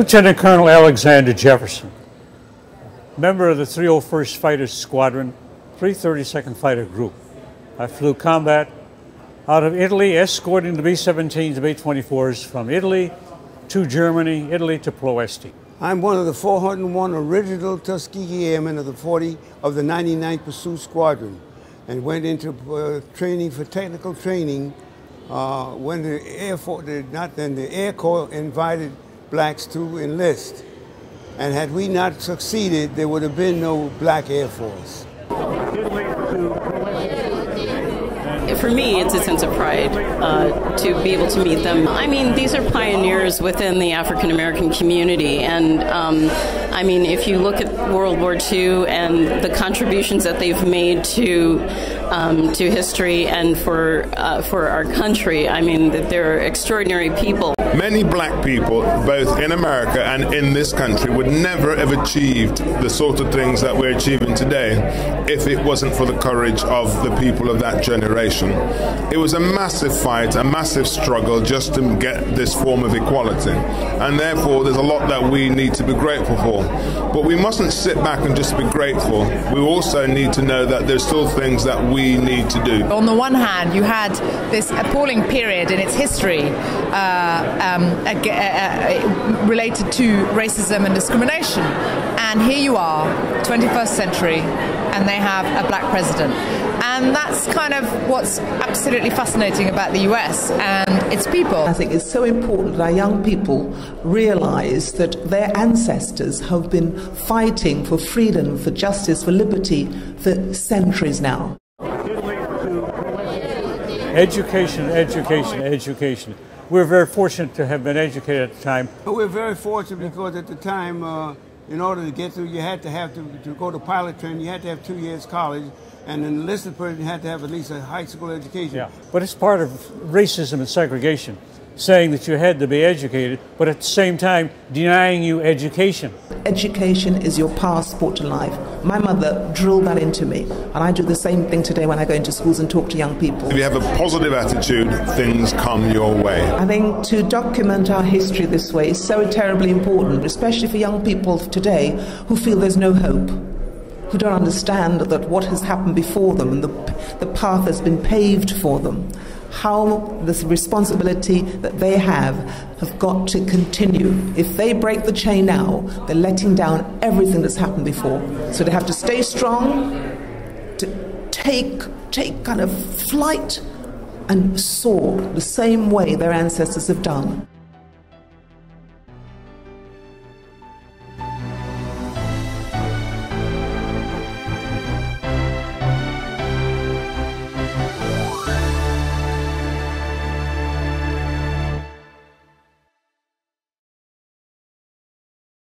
Lieutenant Colonel Alexander Jefferson, member of the 301st Fighter Squadron, 332nd Fighter Group. I flew combat out of Italy, escorting the B-17s and B-24s from Italy to Germany, Italy to Ploesti. I'm one of the 401 original Tuskegee Airmen of the 99th Pursuit Squadron, and went into training for technical training when the Air Corps invited blacks to enlist. And had we not succeeded, there would have been no black Air Force. For me, it's a sense of pride to be able to meet them. I mean, these are pioneers within the African American community, and I mean, if you look at World War II and the contributions that they've made to history and for our country, I mean, that they're extraordinary people. Many black people, both in America and in this country, would never have achieved the sort of things that we're achieving today if it wasn't for the courage of the people of that generation. It was a massive fight, a massive struggle just to get this form of equality. And therefore, there's a lot that we need to be grateful for. But we mustn't sit back and just be grateful. We also need to know that there's still things that we need to do. On the one hand, you had this appalling period in its history related to racism and discrimination. And here you are, 21st century, and they have a black president. And that's kind of what's absolutely fascinating about the US and its people. I think it's so important that our young people realize that their ancestors have been fighting for freedom, for justice, for liberty for centuries now. Education, education, education. We're very fortunate to have been educated at the time. We're very fortunate because at the time, in order to get through, you had to go to pilot training, you had to have 2 years college, and an enlisted person had to have at least a high school education. Yeah, but it's part of racism and segregation, saying that you had to be educated, but at the same time denying you education. Education is your passport to life. My mother drilled that into me, and I do the same thing today when I go into schools and talk to young people. If you have a positive attitude, things come your way. I think to document our history this way is so terribly important, especially for young people today who feel there's no hope, who don't understand that what has happened before them and the path has been paved for them. How this responsibility that they have got to continue. If they break the chain now, they're letting down everything that's happened before. So they have to stay strong, to take kind of flight and soar the same way their ancestors have done.